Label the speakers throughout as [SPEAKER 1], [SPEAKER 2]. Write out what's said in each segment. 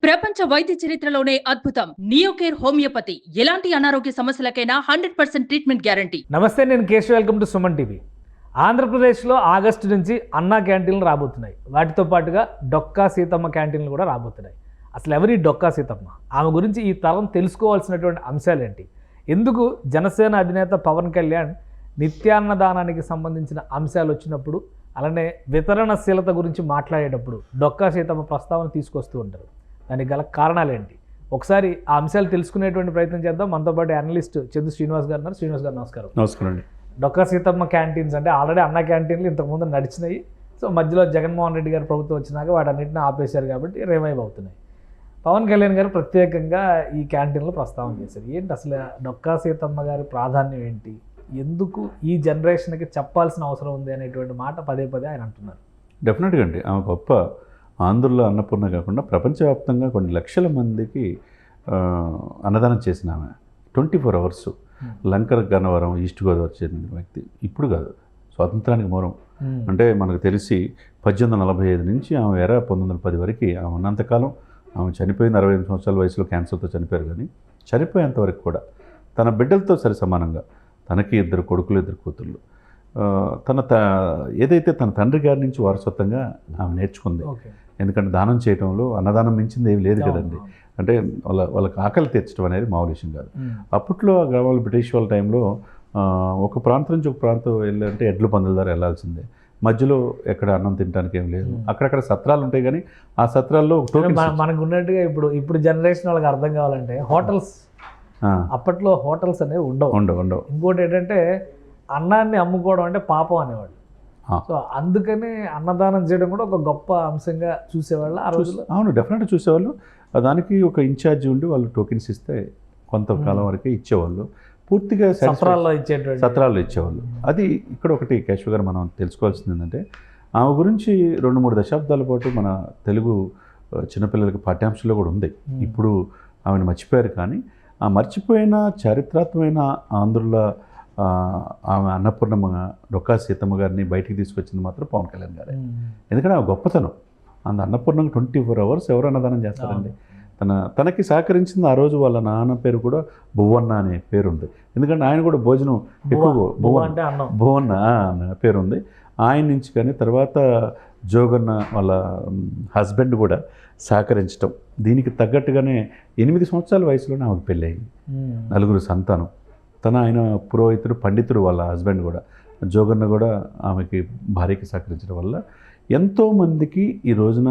[SPEAKER 1] ప్రపంచ వైద్య చరిత్రలోనే అద్భుతం నియోకేర్ హోమియోపతి. ఎలాంటి అనారోగ్య సమస్యలకైనా 100% ట్రీట్మెంట్ గ్యారంటీ.
[SPEAKER 2] నమస్తే, నేను Keshav. Welcome to Suman TV. ఆంధ్రప్రదేశ్లో ఆగస్టు నుంచి అన్నా క్యాంటీన్లు రాబోతున్నాయి. వాటితో పాటుగా డొక్కా సీతమ్మ క్యాంటీన్లు కూడా రాబోతున్నాయి. అసలు ఎవరి డొక్కా సీతమ్మ? ఆమె గురించి ఈ తరం తెలుసుకోవాల్సినటువంటి అంశాలు ఏంటి? ఎందుకు జనసేన అధినేత పవన్ కళ్యాణ్ నిత్యాన్నదానానికి సంబంధించిన అంశాలు వచ్చినప్పుడు, అలానే వితరణశీలత గురించి మాట్లాడేటప్పుడు డొక్కా సీతమ్మ ప్రస్తావన తీసుకొస్తూ ఉంటారు? దానికి గల కారణాలు ఏంటి? ఒకసారి ఆ అంశాలు తెలుసుకునేటువంటి ప్రయత్నం చేద్దాం. మనతో పాటు అనలిస్ట్ చందు శ్రీనివాస్ గారు ఉన్నారు. శ్రీనివాస్ గారు నమస్కారం.
[SPEAKER 3] నమస్కారం అండి.
[SPEAKER 2] డొక్కా సీతమ్మ క్యాంటీన్స్ అంటే ఆల్రెడీ అన్న క్యాంటీన్లు ఇంతకుముందు నడిచినాయి. సో మధ్యలో జగన్మోహన్ రెడ్డి గారు ప్రభుత్వం వచ్చినాక వాటన్నిటిని ఆపేశారు కాబట్టి రివైవ్ అవుతున్నాయి. పవన్ కళ్యాణ్ గారు ప్రత్యేకంగా ఈ క్యాంటీన్లో ప్రస్తావన చేశారు. ఏంటి అసలు డొక్కా సీతమ్మ గారి ప్రాధాన్యం ఏంటి? ఎందుకు ఈ జనరేషన్కి చెప్పాల్సిన అవసరం ఉంది అనేటువంటి మాట పదే పదే ఆయన అంటున్నారు.
[SPEAKER 3] డెఫినెట్గా అండి. ఆమె గొప్ప ఆంధ్రుల అన్నపూర్ణ కాకుండా ప్రపంచవ్యాప్తంగా కొన్ని లక్షల మందికి అన్నదానం చేసిన ఆమె 24 అవర్స్. లంకర్ గన్నవరం, ఈస్ట్ గోదావరి చెందిన వ్యక్తి. ఇప్పుడు కాదు, స్వాతంత్రానికి మూలం. అంటే మనకు తెలిసి 1845 నుంచి ఆమె 1910 వరకు ఆమె ఉన్నంతకాలం. ఆమె చనిపోయింది 65 సంవత్సరాల వయసులో క్యాన్సర్తో చనిపోయారు. కానీ చనిపోయేంతవరకు కూడా తన బిడ్డలతో సరి సమానంగా, తనకి 2 కొడుకులు 2 కూతుళ్ళు, ఏదైతే తన తండ్రి గారి నుంచి వారసత్వంగా ఆమె నేర్చుకుంది. ఎందుకంటే దానం చేయడంలో అన్నదానం మించింది ఏమి లేదు కదండి. అంటే వాళ్ళకి ఆకలి తీర్చడం అనేది మామూలు విషయం కాదు. అప్పట్లో ఆ గ్రామాలు బ్రిటిష్ వాళ్ళ టైంలో ఒక ప్రాంతం నుంచి ఒక ప్రాంతం వెళ్ళాలంటే ఎడ్ల పందుల ద్వారా వెళ్ళాల్సిందే. మధ్యలో ఎక్కడ అన్నం తినడానికి ఏం లేదు. అక్కడక్కడ సత్రాలు ఉంటాయి, కానీ ఆ సత్రాల్లో
[SPEAKER 2] మనకు ఉన్నట్టుగా ఇప్పుడు జనరేషన్ వాళ్ళకి అర్థం కావాలంటే హోటల్స్, అప్పట్లో హోటల్స్ అనేవి ఉండవు. ఇంకోటి ఏంటంటే అన్నాన్ని అమ్ముకోవడం అంటే పాపం అనేవాళ్ళు. సో అందుకని అన్నదానం చేయడం కూడా ఒక గొప్ప అంశంగా చూసేవాళ్ళు ఆ రోజుల్లో.
[SPEAKER 3] అవును, డెఫినెట్గా చూసేవాళ్ళు. దానికి ఒక ఇన్ఛార్జి ఉండి వాళ్ళు టోకెన్స్ ఇస్తే కొంతకాలం వరకే ఇచ్చేవాళ్ళు. పూర్తిగా
[SPEAKER 2] సత్రాల్లో
[SPEAKER 3] ఇచ్చేవాళ్ళు. అది ఇక్కడ ఒకటి కేశవ్ గారు మనం తెలుసుకోవాల్సింది ఏంటంటే, ఆమె గురించి 2-3 దశాబ్దాల పాటు మన తెలుగు చిన్నపిల్లలకి పాఠ్యాంశాల్లో కూడా ఉంది. ఇప్పుడు ఆమెను మర్చిపోయారు. కానీ ఆ మర్చిపోయిన చారిత్రాత్మకమైన ఆంధ్రుల ఆమె అన్నపూర్ణమ్మ డొక్కా సీతమ్మ గారిని బయటికి తీసుకొచ్చింది మాత్రం పవన్ కళ్యాణ్ గారే. ఎందుకంటే ఆ గొప్పతనం. అన్నపూర్ణంగా 24 అవర్స్ ఎవరు అన్నదానం చేస్తారండి. తనకి సహకరించింది ఆ రోజు వాళ్ళ నాన్న పేరు కూడా భువన్న అనే పేరుంది. ఎందుకంటే ఆయన కూడా భోజనం ఎక్కువ భువన్న అనే పేరుంది ఆయన నుంచి. కానీ తర్వాత జోగన్న వాళ్ళ హస్బెండ్ కూడా సహకరించడం, దీనికి తగ్గట్టుగానే 8 సంవత్సరాల వయసులోనే ఆమెకు పెళ్ళయింది. 4 సంతానం. ఆయన పురోహితుడు, పండితుడు వాళ్ళ హస్బెండ్ కూడా. జోగన్న కూడా ఆమెకి భార్యకి సహకరించడం వల్ల ఎంతోమందికి ఈ రోజున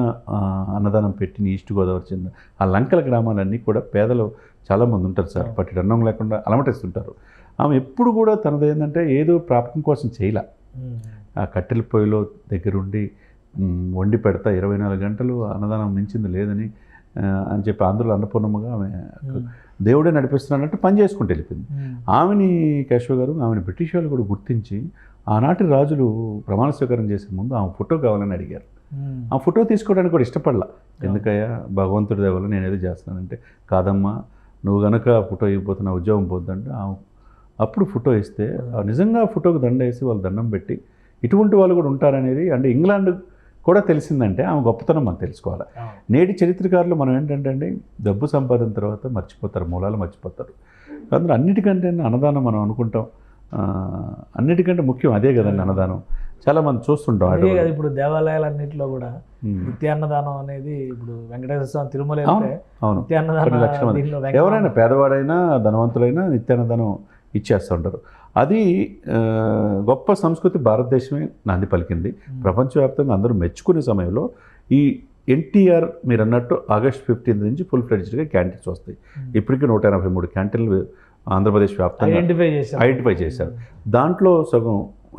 [SPEAKER 3] అన్నదానం పెట్టిన ఈస్ట్ గోదావరి చెందిన ఆ లంకల గ్రామాలన్నీ కూడా పేదలు చాలామంది ఉంటారు సార్. పట్టి అన్నం లేకుండా అలమటిస్తుంటారు. ఆమె ఎప్పుడు కూడా తనది ఏంటంటే ఏదో ప్రాపకం కోసం చేయలే. ఆ కట్టెల పొయ్యిలో దగ్గరుండి వండి పెడతా 24 గంటలు అన్నదానం మించింది లేదని అని చెప్పి ఆంధ్రుల అన్నపూర్ణమ్మగా ఆమె దేవుడే నడిపిస్తున్నాడంటే పని చేసుకుంటూ వెళ్ళిపోయింది. ఆమెని కేశవ్ గారు, ఆమెను బ్రిటిష్ వాళ్ళు కూడా గుర్తించి ఆనాటి రాజులు ప్రమాణ స్వీకారం చేసే ముందు ఆమె ఫోటో కావాలని అడిగారు. ఆ ఫోటో తీసుకోవడానికి కూడా ఇష్టపడలా. ఎందుకయ్యా, భగవంతుడి దేవల్ల నేను ఏదో చేస్తానంటే, కాదమ్మా నువ్వు కనుక ఫోటో ఇవ్వబోతున్నా ఉద్యోగం పోద్దంటే అప్పుడు ఫోటో ఇస్తే నిజంగా ఫోటోకి దండ వేసి వాళ్ళు దండం పెట్టి ఇటువంటి వాళ్ళు కూడా ఉంటారనేది అంటే ఇంగ్లాండ్ కూడా తెలిసిందంటే ఆమె గొప్పతనం మనం తెలుసుకోవాలి. నేటి చరిత్రకారులు మనం ఏంటంటే అండి, డబ్బు సంపాదన తర్వాత మర్చిపోతారు, మూలాలు మర్చిపోతారు. అందులో అన్నిటికంటే అన్నదానం మనం అనుకుంటాం, అన్నిటికంటే ముఖ్యం అదే కదండి అన్నదానం. చాలా మంది చూస్తుంటాం.
[SPEAKER 2] అదే కదా ఇప్పుడు దేవాలయాలన్నింటిలో కూడా నిత్యాన్నదానం అనేది, ఇప్పుడు వెంకటేశ్వర స్వామి తిరుమల
[SPEAKER 3] అవును 10 లక్షల మంది, ఎవరైనా పేదవాడైనా ధనవంతులైనా నిత్యాన్నదానం ఇచ్చేస్తుంటారు. అది గొప్ప సంస్కృతి భారతదేశమే నాంది పలికింది. ప్రపంచవ్యాప్తంగా అందరూ మెచ్చుకునే సమయంలో ఈ ఎన్టీఆర్ మీరు అన్నట్టు ఆగస్ట్ 15 నుంచి ఫుల్ ఫ్లెడ్జ్డ్గా క్యాంటీన్స్ వస్తాయి. ఇప్పటికీ 183 క్యాంటీన్లు ఆంధ్రప్రదేశ్ వ్యాప్తంగా ఐడెంటిఫై చేశారు. దాంట్లో సగం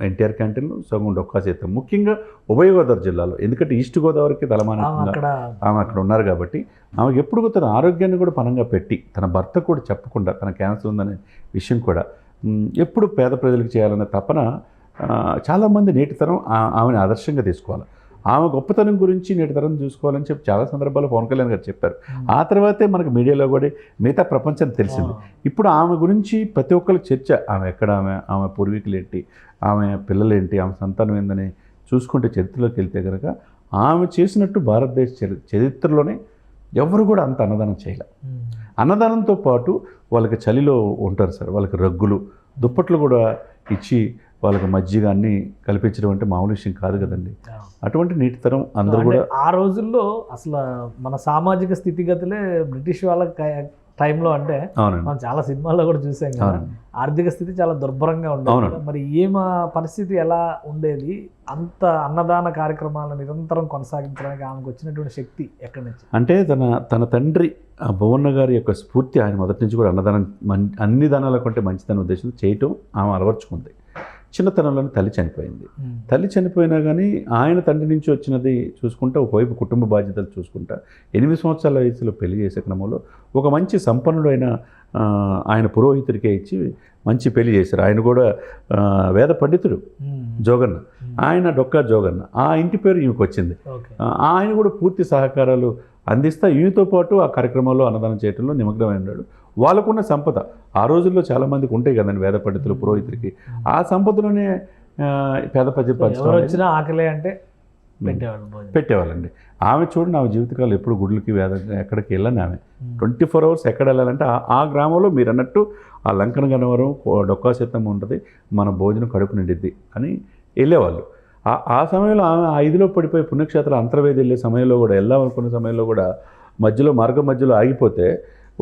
[SPEAKER 3] ఎన్టీఆర్ క్యాంటీన్లు, సగం డొక్కా సీతమ్మ. ముఖ్యంగా ఉభయ గోదావరి జిల్లాలో, ఎందుకంటే ఈస్ట్ గోదావరికి తలమానికంగా ఆమె అక్కడ ఉన్నారు కాబట్టి ఆమెకు ఎప్పుడు తన ఆరోగ్యాన్ని కూడా పనంగా పెట్టి, తన భర్త కూడా చెప్పకుండా తన క్యాన్సర్ ఉందనే విషయం కూడా ఎప్పుడు పేద ప్రజలకు చేయాలనే తపన చాలామంది నేటి తరం ఆమెను ఆదర్శంగా తీసుకోవాలి. ఆమె గొప్పతనం గురించి నేటి తరం చూసుకోవాలని చెప్పి చాలా సందర్భాల్లో పవన్ కళ్యాణ్ గారు చెప్పారు. ఆ తర్వాతే మనకు మీడియాలో కూడా మిగతా ప్రపంచం తెలిసింది. ఇప్పుడు ఆమె గురించి ప్రతి ఒక్కరికి చర్చ. ఆమె ఎక్కడ, ఆమె పూర్వీకులు ఏంటి, ఆమె పిల్లలేంటి, ఆమె సంతానం ఏందని చూసుకుంటే చరిత్రలోకి వెళ్తే కనుక ఆమె చేసినట్టు భారతదేశ చరిత్రలోనే ఎవరు కూడా అంత అన్నదానం చేయలే. అన్నదానంతో పాటు వాళ్ళకి చలిలో ఉంటారు సార్, వాళ్ళకి రగ్గులు దుప్పట్లు కూడా ఇచ్చి వాళ్ళకి మజ్జిగ అన్నీ కల్పించడం అంటే మామూలు విషయం కాదు కదండి. అటువంటి నీటి తరం అందరూ కూడా
[SPEAKER 2] ఆ రోజుల్లో అసలు మన సామాజిక స్థితిగతులే బ్రిటిష్ వాళ్ళ టైంలో అంటే
[SPEAKER 3] అవునండి
[SPEAKER 2] మనం చాలా సినిమాల్లో కూడా చూసాం కదా, ఆర్థిక స్థితి చాలా దుర్భరంగా ఉండేది కదా. మరి ఏమ పరిస్థితి ఎలా ఉండేది? అంత అన్నదాన కార్యక్రమాలను నిరంతరం కొనసాగించడానికి ఆమెకు వచ్చినటువంటి శక్తి ఎక్కడి నుంచి?
[SPEAKER 3] అంటే తన తండ్రి భువన్న గారి యొక్క స్ఫూర్తి ఆయన మొదటి నుంచి కూడా అన్నదానం అన్ని దానాల కంటే మంచిదనే ఉద్దేశంతో చేయటం ఆమె అలవర్చుకుంది. చిన్నతనంలోనే తల్లి చనిపోయింది. తల్లి చనిపోయినా కానీ ఆయన తండ్రి నుంచి వచ్చినది చూసుకుంటా, ఒకవైపు కుటుంబ బాధ్యతలు చూసుకుంటా 8 సంవత్సరాల వయసులో పెళ్లి చేసే క్రమంలో ఒక మంచి సంపన్నుడైన ఆయన పురోహితుడికే ఇచ్చి మంచి పెళ్లి చేశారు. ఆయన కూడా వేద పండితుడు జోగన్న, ఆయన డొక్కా జోగన్న. ఆ ఇంటి పేరు ఈమెకు వచ్చింది. ఆయన కూడా పూర్తి సహకారాలు అందిస్తా ఈమెతో పాటు ఆ కార్యక్రమంలో అన్నదానం చేయడంలో నిమగ్నమై ఉన్నాడు. వాళ్ళకున్న సంపద ఆ రోజుల్లో చాలామందికి ఉంటాయి కదండి వేద పండితులు పురోహితుడికి, ఆ సంపదలోనే పేద ప్రజలు
[SPEAKER 2] వచ్చిన ఆకలి అంటే
[SPEAKER 3] పెట్టేవాళ్ళండి. ఆమె చూడండి, ఆమె జీవితకాలం ఎప్పుడు గుడ్లకి ఎక్కడికి వెళ్ళని ఆమె 24 hours ఎక్కడ వెళ్ళాలంటే ఆ గ్రామంలో మీరు అన్నట్టు ఆ లంకన గనవరం డొక్కా సీతమ్మ ఉంటుంది, మన భోజనం కడుపు నిండిద్ది అని వెళ్ళేవాళ్ళు. ఆ సమయంలో ఆమె 5లో పడిపోయి పుణ్యక్షేత్రాలు అంతర్వేది వెళ్ళే సమయంలో కూడా, వెళ్దామనుకున్న సమయంలో కూడా మార్గం మధ్యలో ఆగిపోతే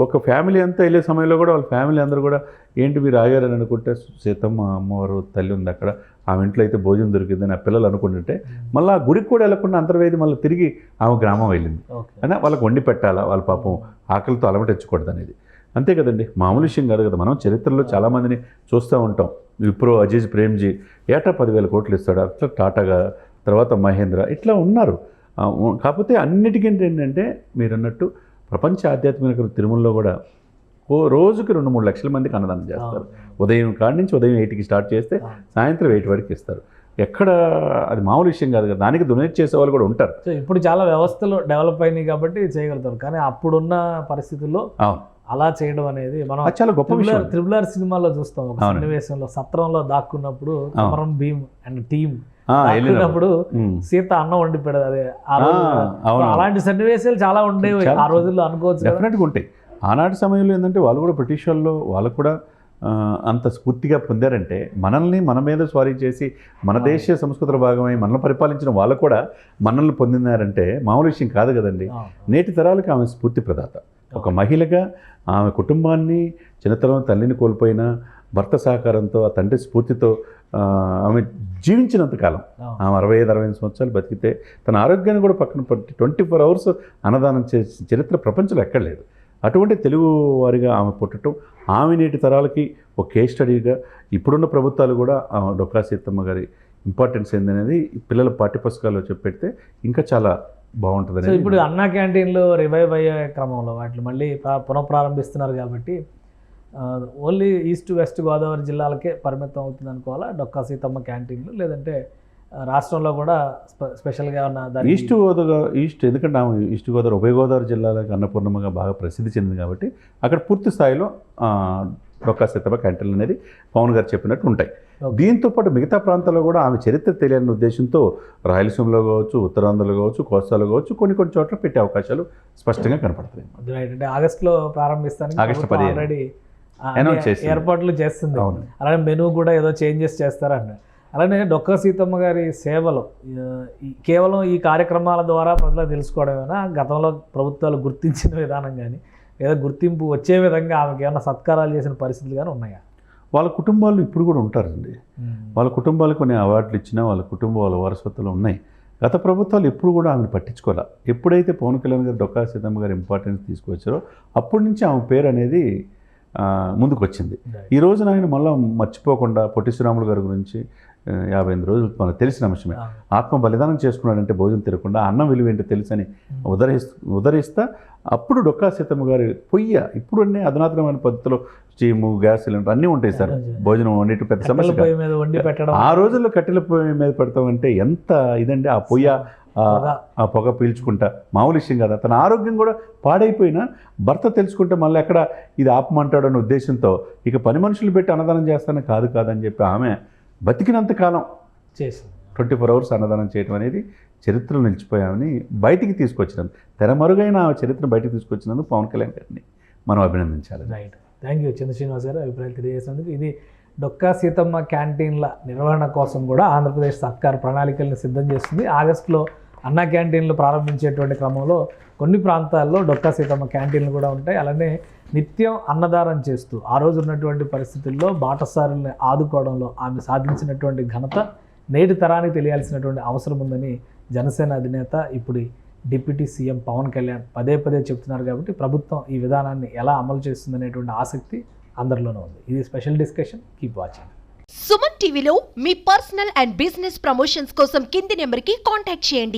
[SPEAKER 3] ఒక ఫ్యామిలీ అంతా వెళ్ళే సమయంలో కూడా వాళ్ళ ఫ్యామిలీ అందరూ కూడా ఏంటి మీరు ఆగారని అనుకుంటే, సీతమ్మ అమ్మవారు తల్లి ఉంది అక్కడ, ఆమె ఇంట్లో అయితే భోజనం దొరికిందని ఆ పిల్లలు అనుకుంటుంటే మళ్ళీ ఆ గుడికి కూడా వెళ్ళకుండా అంతర్వేది మళ్ళీ తిరిగి ఆమె గ్రామం వెళ్ళింది. అయినా వాళ్ళకి వండి పెట్టాలా, వాళ్ళ పాపం ఆకలితో అలమటించకూడదు అనేది. అంతే కదండి, మామూలు విషయం కాదు కదా. మనం చరిత్రలో చాలామందిని చూస్తూ ఉంటాం. విప్రో అజీజ్ ప్రేమ్జీ ఏటా 10,000 కోట్లు ఇస్తాడు, అట్లా టాటాగా, తర్వాత మహేంద్ర, ఇట్లా ఉన్నారు. కాకపోతే అన్నిటికీ ఏంటంటే మీరు అన్నట్టు ప్రపంచ ఆధ్యాత్మిక తిరుమలలో కూడా రోజుకి 2-3 లక్షల మందికి అన్నదానం చేస్తారు. ఉదయం కాడి నుంచి ఉదయం 8కి స్టార్ట్ చేస్తే సాయంత్రం 8 వరకు ఇస్తారు. ఎక్కడ అది మామూలు విషయం కాదు కదా, దానికి డొనేట్ చేసే వాళ్ళు కూడా ఉంటారు.
[SPEAKER 2] సో ఇప్పుడు చాలా వ్యవస్థలు డెవలప్ అయినాయి కాబట్టి చేయగలుగుతారు, కానీ అప్పుడున్న పరిస్థితుల్లో అలా చేయడం అనేది మనం
[SPEAKER 3] చాలా గొప్ప విషయం.
[SPEAKER 2] త్రిబుల్ ఆర్ సినిమాలో చూస్తాం. ఒక సన్నివేశంలో సత్రంలో దాక్కున్నప్పుడు కొమరం భీమ్ అండ్ టీమ్ వెళ్ళినప్పుడు సీత అన్నం వండి పెడదు. అలాంటి సన్నివేశాలు చాలా ఉండేవి ఆ రోజుల్లో, అనుకోవచ్చు.
[SPEAKER 3] డెఫినెట్గా ఉంటాయి. ఆనాటి సమయంలో ఏంటంటే వాళ్ళు కూడా బ్రిటిష్ వాళ్ళు వాళ్ళకు కూడా అంత స్ఫూర్తిగా పొందారంటే, మనల్ని మన మీద స్వారీ చేసి మన దేశీయ సంస్కృతిలో భాగమై మనల్ని పరిపాలించిన వాళ్ళు కూడా మనల్ని పొందినారంటే మామూలు విషయం కాదు కదండి. నేటి తరాలకు ఆమె స్ఫూర్తి ప్రదాత. ఒక మహిళగా ఆమె కుటుంబాన్ని, చిన్నతనం తల్లిని కోల్పోయిన భర్త సహకారంతో, ఆ తండ్రి స్ఫూర్తితో ఆమె జీవించినంతకాలం, ఆమె 65-68 సంవత్సరాలు బతికితే తన ఆరోగ్యాన్ని కూడా పక్కన పెట్టి 24 hours అన్నదానం చేసిన చరిత్ర ప్రపంచంలో ఎక్కడ లేదు. అటువంటి తెలుగు వారిగా ఆమె పుట్టడం, ఆమె నేటి తరాలకి ఒక కేస్ స్టడీగా ఇప్పుడున్న ప్రభుత్వాలు కూడా డొక్కా సీతమ్మ గారి ఇంపార్టెన్స్ ఏందనేది పిల్లల పాఠ్యపుస్తకాల్లో చెప్పెడితే ఇంకా చాలా బాగుంటుంది.
[SPEAKER 2] ఇప్పుడు అన్నా క్యాంటీన్లు రివైవ్ అయ్యే క్రమంలో వాటిని మళ్ళీ పునఃప్రారంభిస్తున్నారు కాబట్టి ఓన్లీ ఈస్ట్ వెస్ట్ గోదావరి జిల్లాలకే పరిమితం అవుతుంది అనుకోవాలా డొక్కా సీతమ్మ క్యాంటీన్లు, లేదంటే రాష్ట్రంలో కూడా స్పెషల్గా ఉన్న
[SPEAKER 3] ఈస్ట్ ఎందుకంటే ఆమె ఈస్ట్ గోదావరి ఉభయ గోదావరి జిల్లాలకు అన్నపూర్ణమ్మగా బాగా ప్రసిద్ధి చెందింది కాబట్టి అక్కడ పూర్తి స్థాయిలో డొక్కా సీతమ్మ క్యాంటీన్లు అనేది పవన్ గారు చెప్పినట్టు ఉంటాయి. దీంతో పాటు మిగతా ప్రాంతాల్లో కూడా ఆమె చరిత్ర తెలియని ఉద్దేశంతో రాయలసీమలో కావచ్చు, ఉత్తరాంధ్రలో కావచ్చు, కోస్తాలో కావచ్చు కొన్ని చోట్ల పెట్టే అవకాశాలు స్పష్టంగా కనపడతాయి.
[SPEAKER 2] అంటే ఆగస్టులో ప్రారంభిస్తాను,
[SPEAKER 3] ఆగస్టు 15
[SPEAKER 2] ఏర్పాట్లు చేస్తుంది. అలాగే మెనూ కూడా ఏదో చేంజెస్ చేస్తారన్న. అలానే డొక్కా సీతమ్మ గారి సేవలు కేవలం ఈ కార్యక్రమాల ద్వారా ప్రజలకు తెలుసుకోవడమేనా, గతంలో ప్రభుత్వాలు గుర్తించిన విధానం కానీ లేదా గుర్తింపు వచ్చే విధంగా ఆమెకి ఏమైనా సత్కారాలు చేసిన పరిస్థితులు కానీ ఉన్నాయా?
[SPEAKER 3] వాళ్ళ కుటుంబాలు ఇప్పుడు కూడా ఉంటారండి. వాళ్ళ కుటుంబాలు కొన్ని అవార్డులు ఇచ్చినా వాళ్ళ కుటుంబం వాళ్ళ వారసత్వాలు ఉన్నాయి. గత ప్రభుత్వాలు ఎప్పుడు కూడా ఆమెను పట్టించుకోవాలి. ఎప్పుడైతే పవన్ కళ్యాణ్ గారు డొక్కా సీతమ్మ గారు ఇంపార్టెన్స్ తీసుకొచ్చారో అప్పటి నుంచి ఆమె పేరు అనేది ముందుకు వచ్చింది. ఈ రోజున ఆయన మళ్ళీ మర్చిపోకుండా పొట్టి శ్రీరాములు గారి గురించి 58 రోజులు మనకు తెలిసిన అంశమే. ఆత్మ బలిదానం చేసుకున్నాడంటే భోజనం తిరగకుండా అన్నం విలువ ఏంటో తెలుసని ఉదరిస్తా అప్పుడు డొక్కా సీతమ్మ గారి పొయ్య ఇప్పుడు అన్నీ అధునాతనమైన పద్ధతిలో స్టీము, గ్యాస్ సిలిండర్ అన్నీ ఉంటాయి సార్. భోజనం వండేటి పెద్ద సమస్య. ఆ రోజుల్లో కట్టెల పొయ్యి మీద పెడతామంటే ఎంత ఇదండి. ఆ పొయ్య ఆ పొగ పీల్చుకుంటా మామూలు విషయం కదా. తన ఆరోగ్యం కూడా పాడైపోయినా భర్త తెలుసుకుంటే మళ్ళీ ఎక్కడ ఇది ఆపమంటాడు అనే ఉద్దేశంతో ఇక పని మనుషులు పెట్టి అన్నదానం చేస్తానని కాదని చెప్పి ఆమె బతికినంతకాలం 24 hours అన్నదానం చేయడం అనేది చరిత్రలో నిలిచిపోయామని బయటికి తీసుకొచ్చినాం. తెరమరుగైన ఆ చరిత్ర బయటికి తీసుకొచ్చినందుకు పవన్ కళ్యాణ్ గారిని మనం అభినందించాలి.
[SPEAKER 2] రైట్, థ్యాంక్ యూ చంద్ర శ్రీనివాస్ గారు అభిప్రాయాలు తెలియజేసినందుకు. ఇది డొక్కా సీతమ్మ క్యాంటీన్ల నిర్వహణ కోసం కూడా ఆంధ్రప్రదేశ్ సర్కార్ ప్రణాళికలను సిద్ధం చేస్తుంది. ఆగస్టులో అన్నా క్యాంటీన్లు ప్రారంభించేటువంటి క్రమంలో కొన్ని ప్రాంతాల్లో డొక్కా సీతమ్మ క్యాంటీన్లు కూడా ఉంటాయి. అలానే నిత్యం అన్నదానం చేస్తూ ఆ రోజు ఉన్నటువంటి పరిస్థితుల్లో బాటసారుల్ని ఆదుకోవడంలో ఆమె సాధించినటువంటి ఘనత నేటి తరానికి తెలియాల్సినటువంటి అవసరం ఉందని జనసేన అధినేత ఇప్పుడు డిప్యూటీ సీఎం పవన్ కళ్యాణ్ పదే పదే చెప్తున్నారు. కాబట్టి ప్రభుత్వం ఈ విధానాన్ని ఎలా అమలు చేస్తుందనేటువంటి ఆసక్తి అందరిలోనూ ఉంది. ఇది special discussion. Keep watching.
[SPEAKER 4] Suman టీవీలో మీ పర్సనల్ అండ్ బిజినెస్ ప్రమోషన్స్ కోసం కింది నెంబర్కి కాంటాక్ట్ చేయండి.